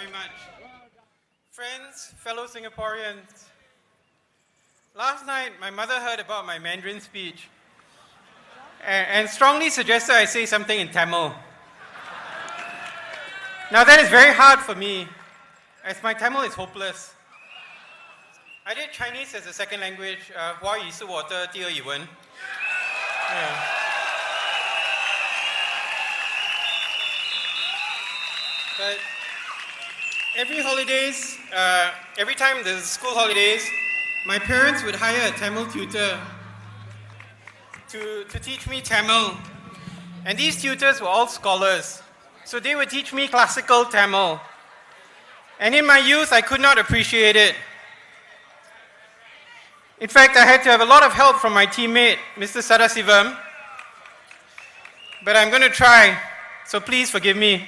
very much. Friends, fellow Singaporeans, last night my mother heard about my Mandarin speech and strongly suggested I say something in Tamil. Now that is very hard for me, as my Tamil is hopeless. I did Chinese as a second language, 华语是我的第二语文. But every holidays, every time there's school holidays, my parents would hire a Tamil tutor to teach me Tamil. And these tutors were all scholars. So they would teach me classical Tamil. And in my youth, I could not appreciate it. In fact, I had to have a lot of help from my teammate, Mr. Sadasivam. But I'm going to try, so please forgive me.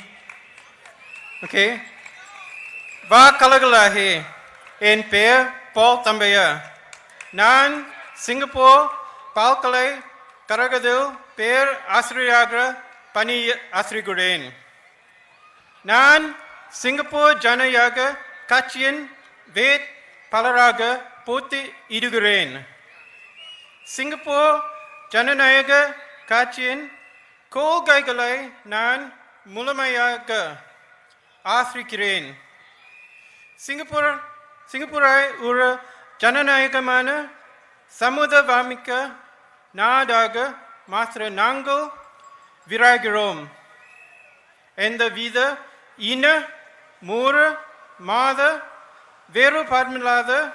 Okay? Va kalagalahe, en per Paul Tambyah. Nan Singapore Palkalai Karagadil per Asriagra Pani Asriguren. Nan Singapore Janayaga Kachian Vet Palaraga Poti Iduguren. Singapore Jananayaga Kachian Kol Gaigalai Nan Mulamayaga Asrikiren. Singapurai Ura Jananayaga Mana Samuda Vamika Nadaga Matra Nangal Viragarom. And the Vida Ina Mura Mada Veru Padmilada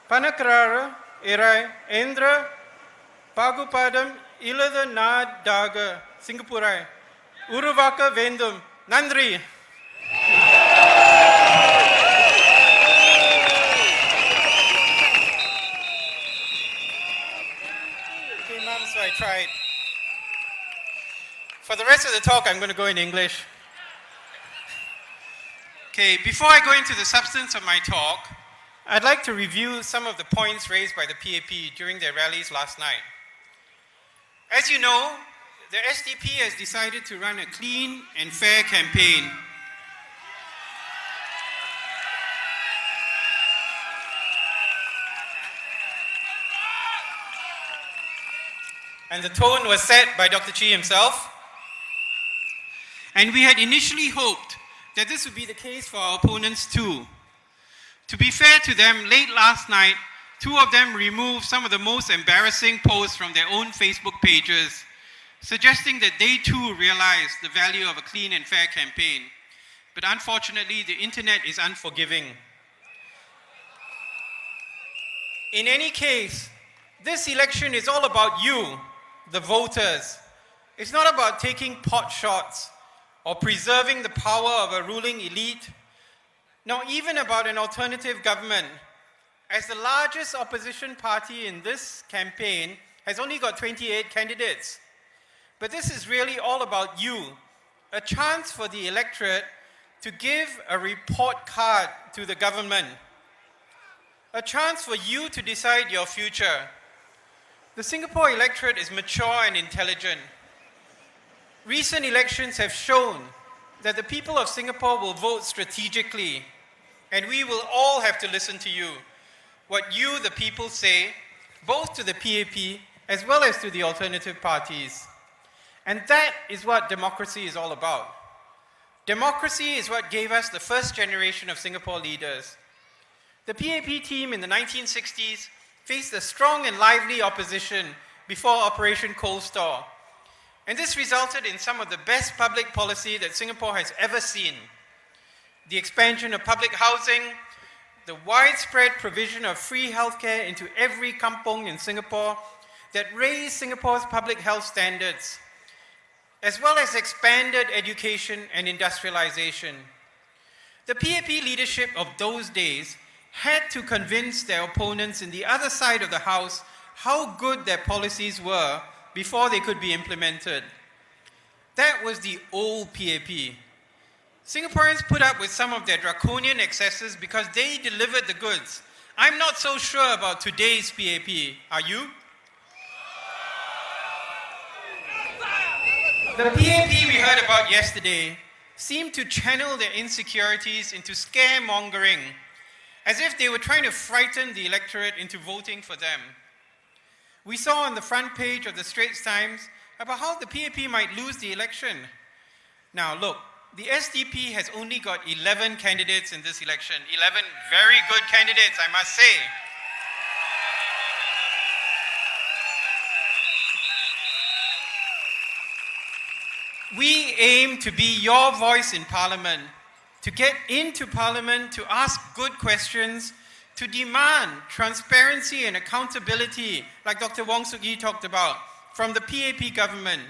Panakarara Erai Endra Pagupadam Ilada Nadaga Singapurai Uruvaka Vendum Nandri. Okay, Mom, so I tried. For the rest of the talk, I'm going to go in English. Okay, before I go into the substance of my talk, I'd like to review some of the points raised by the PAP during their rallies last night. As you know, the SDP has decided to run a clean and fair campaign. And the tone was set by Dr. Chi himself. And we had initially hoped that this would be the case for our opponents too. To be fair to them, late last night, two of them removed some of the most embarrassing posts from their own Facebook pages, suggesting that they too realized the value of a clean and fair campaign. But unfortunately, the internet is unforgiving. In any case, this election is all about you, the voters. It's not about taking pot shots or preserving the power of a ruling elite, nor even about an alternative government. As the largest opposition party in this campaign has only got 28 candidates. But this is really all about you, a chance for the electorate to give a report card to the government, a chance for you to decide your future. The Singapore electorate is mature and intelligent. Recent elections have shown that the people of Singapore will vote strategically, and we will all have to listen to you, what you, the people, say, both to the PAP as well as to the alternative parties. And that is what democracy is all about. Democracy is what gave us the first generation of Singapore leaders. The PAP team in the 1960s faced a strong and lively opposition before Operation Cold Store. And this resulted in some of the best public policy that Singapore has ever seen. The expansion of public housing, the widespread provision of free healthcare into every kampong in Singapore that raised Singapore's public health standards, as well as expanded education and industrialization. The PAP leadership of those days had to convince their opponents in the other side of the house how good their policies were before they could be implemented. That was the old PAP. Singaporeans put up with some of their draconian excesses because they delivered the goods. I'm not so sure about today's PAP. Are you? The PAP we heard about yesterday seemed to channel their insecurities into scaremongering, as if they were trying to frighten the electorate into voting for them. We saw on the front page of the Straits Times about how the PAP might lose the election. Now look, the SDP has only got 11 candidates in this election. 11 very good candidates, I must say. We aim to be your voice in Parliament, to get into Parliament, to ask good questions, to demand transparency and accountability, like Dr. Wong Suk Yi talked about, from the PAP government.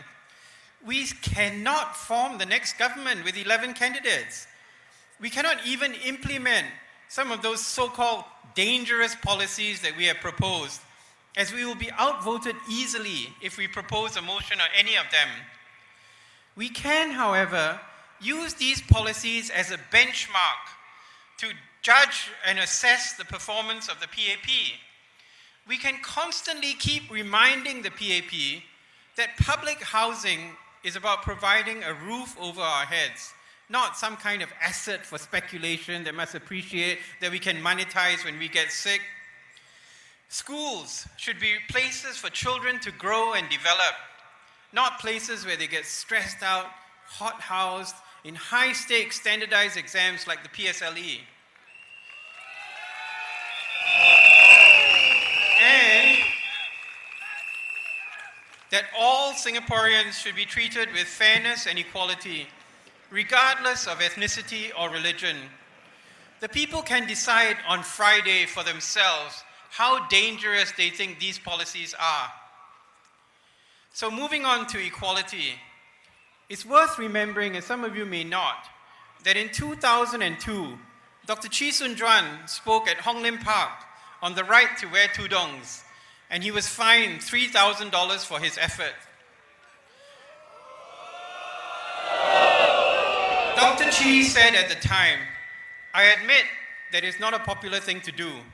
We cannot form the next government with 11 candidates. We cannot even implement some of those so-called dangerous policies that we have proposed, as we will be outvoted easily if we propose a motion on any of them. We can, however, use these policies as a benchmark to judge and assess the performance of the PAP. We can constantly keep reminding the PAP that public housing is about providing a roof over our heads, not some kind of asset for speculation that must appreciate, that we can monetize when we get sick. Schools should be places for children to grow and develop, not places where they get stressed out, hot-housed, in high-stakes standardized exams like the PSLE. And that all Singaporeans should be treated with fairness and equality, regardless of ethnicity or religion. The people can decide on Friday for themselves how dangerous they think these policies are. So moving on to equality, it's worth remembering, and some of you may not, that in 2002, Dr. Chee Soon Juan spoke at Hong Lim Park on the right to wear tudungs, and he was fined $3,000 for his effort. Dr. Chee said at the time, "I admit that it's not a popular thing to do,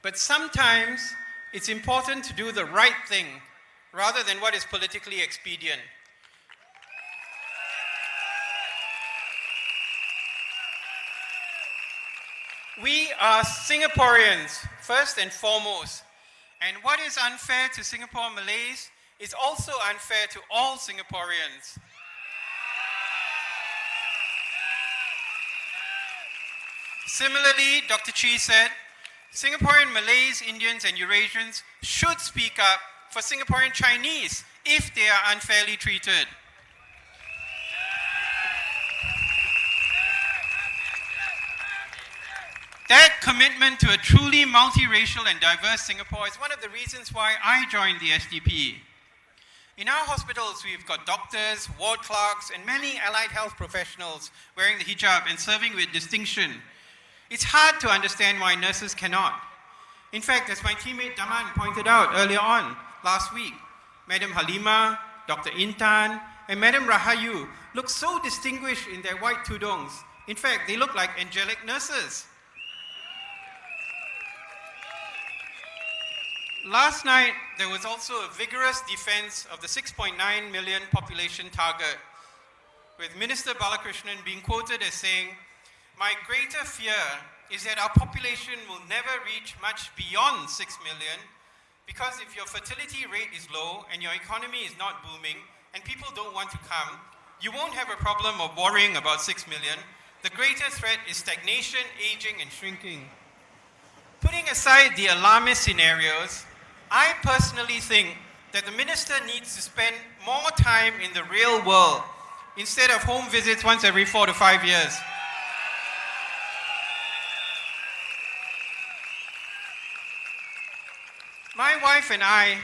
but sometimes it's important to do the right thing rather than what is politically expedient." We are Singaporeans, first and foremost, and what is unfair to Singapore Malays is also unfair to all Singaporeans. Similarly, Dr. Chee said, Singaporean Malays, Indians, and Eurasians should speak up for Singaporean Chinese if they are unfairly treated. That commitment to a truly multiracial and diverse Singapore is one of the reasons why I joined the SDP. In our hospitals, we've got doctors, ward clerks, and many allied health professionals wearing the hijab and serving with distinction. It's hard to understand why nurses cannot. In fact, as my teammate Daman pointed out earlier on last week, Madam Halima, Dr. Intan, and Madam Rahayu look so distinguished in their white tudungs. In fact, they look like angelic nurses. Last night, there was also a vigorous defense of the 6.9 million population target, with Minister Balakrishnan being quoted as saying, "My greater fear is that our population will never reach much beyond 6 million, because if your fertility rate is low and your economy is not booming and people don't want to come, you won't have a problem of worrying about 6 million. The greater threat is stagnation, aging, and shrinking." Putting aside the alarmist scenarios, I personally think that the minister needs to spend more time in the real world instead of home visits once every 4 to 5 years. My wife and I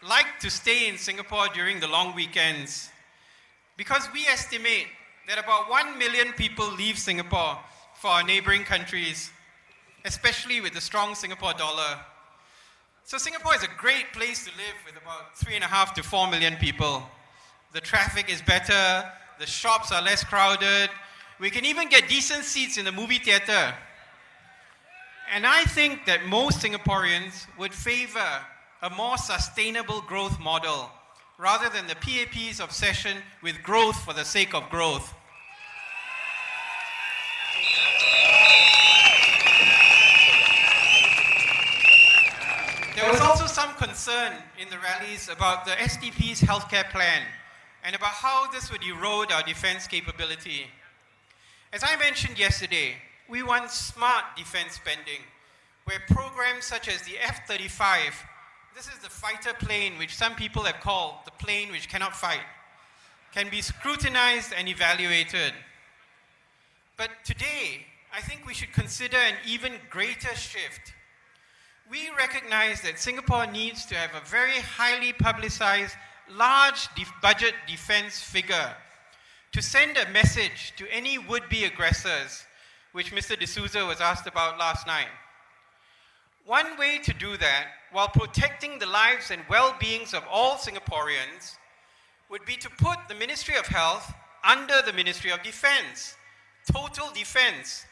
like to stay in Singapore during the long weekends because we estimate that about 1 million people leave Singapore for our neighboring countries, especially with the strong Singapore dollar. So Singapore is a great place to live with about 3.5 to 4 million people. The traffic is better, the shops are less crowded, we can even get decent seats in the movie theater. And I think that most Singaporeans would favor a more sustainable growth model rather than the PAP's obsession with growth for the sake of growth. concern in the rallies about the SDP's healthcare plan and about how this would erode our defense capability. As I mentioned yesterday, we want smart defense spending, where programs such as the F-35, this is the fighter plane which some people have called the plane which cannot fight, can be scrutinized and evaluated. But today, I think we should consider an even greater shift. We recognize that Singapore needs to have a very highly publicized, large budget defense figure to send a message to any would-be aggressors, which Mr. D'Souza was asked about last night. One way to do that, while protecting the lives and well-beings of all Singaporeans, would be to put the Ministry of Health under the Ministry of Defense, total defense.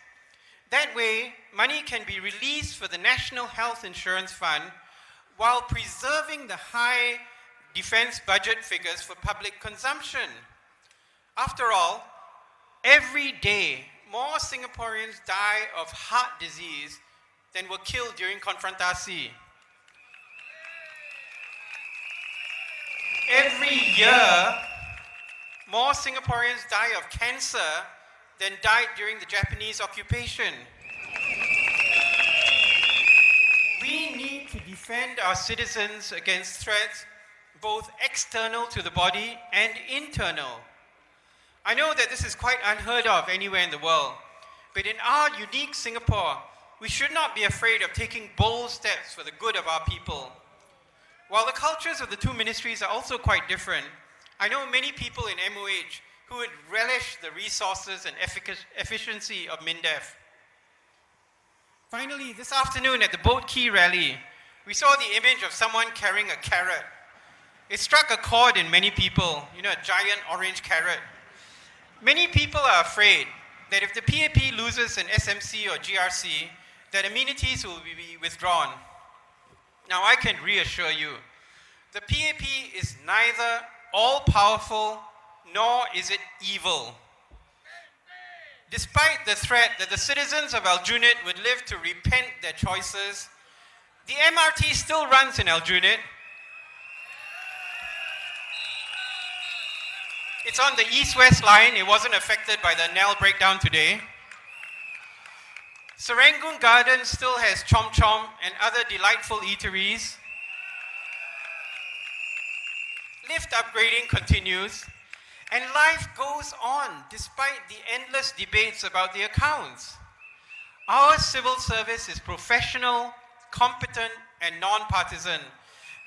That way, money can be released for the National Health Insurance Fund while preserving the high defense budget figures for public consumption. After all, every day, more Singaporeans die of heart disease than were killed during Konfrontasi. Every year, more Singaporeans die of cancer than died during the Japanese occupation. We need to defend our citizens against threats, both external to the body and internal. I know that this is quite unheard of anywhere in the world, but in our unique Singapore, we should not be afraid of taking bold steps for the good of our people. While the cultures of the two ministries are also quite different, I know many people in MOH who would relish the resources and efficiency of MINDEF. Finally, this afternoon at the Boat Quay rally, we saw the image of someone carrying a carrot. It struck a chord in many people, a giant orange carrot. Many people are afraid that if the PAP loses an SMC or GRC, that amenities will be withdrawn. Now, I can reassure you, the PAP is neither all-powerful nor is it evil. Despite the threat that the citizens of Aljunied would live to repent their choices, the MRT still runs in Aljunied. It's on the east-west line. It wasn't affected by the Nell breakdown today. Serangoon Gardens still has Chom Chom and other delightful eateries. Lift upgrading continues, and life goes on despite the endless debates about the accounts. Our civil service is professional, competent, and non-partisan.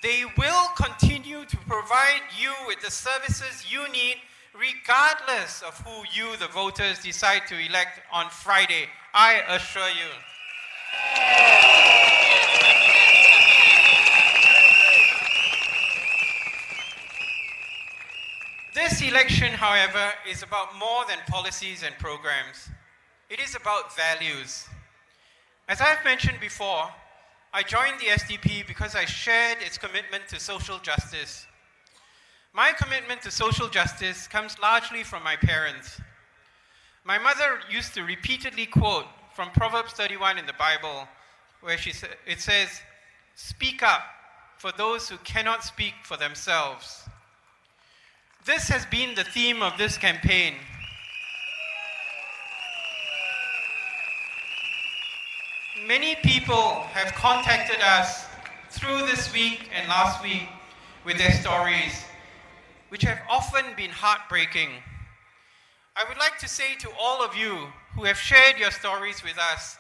They will continue to provide you with the services you need regardless of who you, the voters, decide to elect on Friday, I assure you. This election, however, is about more than policies and programs. It is about values. As I've mentioned before, I joined the SDP because I shared its commitment to social justice. My commitment to social justice comes largely from my parents. My mother used to repeatedly quote from Proverbs 31 in the Bible, where it says, "Speak up for those who cannot speak for themselves." This has been the theme of this campaign. Many people have contacted us through this week and last week with their stories, which have often been heartbreaking. I would like to say to all of you who have shared your stories with us,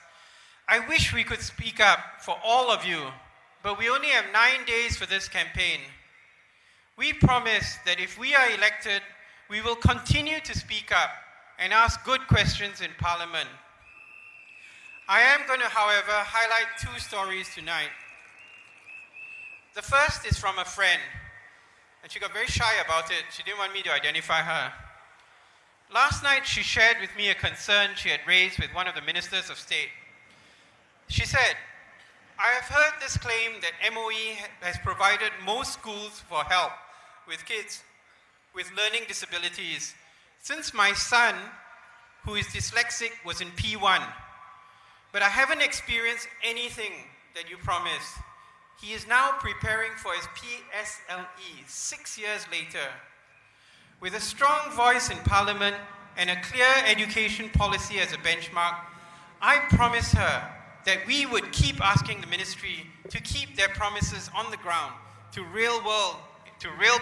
I wish we could speak up for all of you, but we only have 9 days for this campaign. We promise that if we are elected, we will continue to speak up and ask good questions in Parliament. I am going to, however, highlight 2 stories tonight. The first is from a friend, and she got very shy about it. She didn't want me to identify her. Last night, she shared with me a concern she had raised with one of the ministers of state. She said, "I have heard this claim that MOE has provided most schools for help with kids with learning disabilities since my son, who is dyslexic, was in P1. But I haven't experienced anything that you promised. He is now preparing for his PSLE 6 years later. With a strong voice in Parliament and a clear education policy as a benchmark, I promise her that we would keep asking the ministry to keep their promises on the ground to real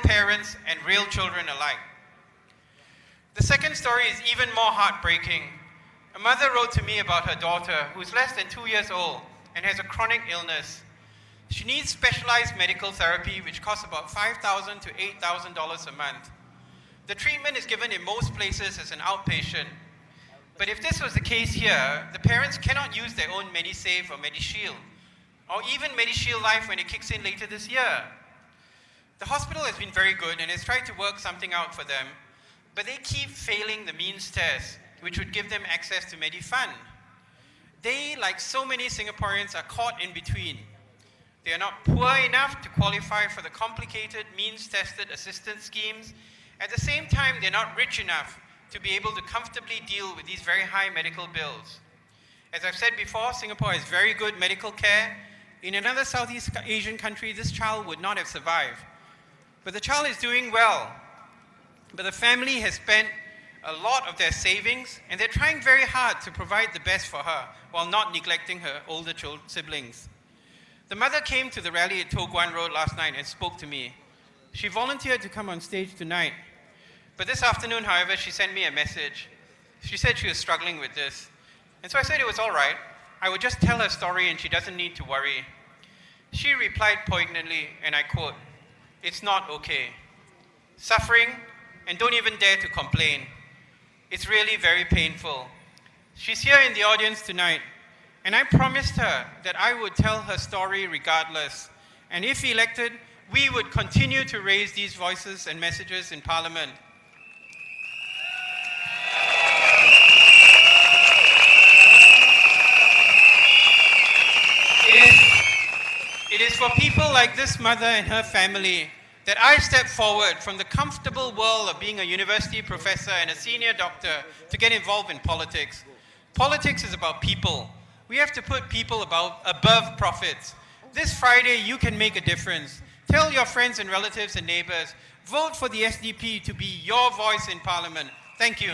parents and real children alike. The second story is even more heartbreaking. A mother wrote to me about her daughter, who is less than 2 years old and has a chronic illness. She needs specialized medical therapy, which costs about $5,000 to $8,000 a month. The treatment is given in most places as an outpatient. But if this was the case here, the parents cannot use their own MediSave or MediShield, or even MediShield Life when it kicks in later this year. The hospital has been very good and has tried to work something out for them, but they keep failing the means test, which would give them access to MediFund. They, like so many Singaporeans, are caught in between. They are not poor enough to qualify for the complicated means-tested assistance schemes. At the same time, they're not rich enough to be able to comfortably deal with these very high medical bills. As I've said before, Singapore has very good medical care. In another Southeast Asian country, this child would not have survived. But the child is doing well. But the family has spent a lot of their savings, and they're trying very hard to provide the best for her while not neglecting her older siblings. The mother came to the rally at Toh Guan Road last night and spoke to me. She volunteered to come on stage tonight. But this afternoon, however, she sent me a message. She said she was struggling with this. And so I said it was all right. I would just tell her story and she doesn't need to worry. She replied poignantly, and I quote, "It's not okay. Suffering, and don't even dare to complain. It's really very painful." She's here in the audience tonight, and I promised her that I would tell her story regardless. And if elected, we would continue to raise these voices and messages in Parliament. It is for people like this mother and her family that I step forward from the comfortable world of being a university professor and a senior doctor to get involved in politics. Politics is about people. We have to put people above profits. This Friday, you can make a difference. Tell your friends and relatives and neighbors, vote for the SDP to be your voice in Parliament. Thank you.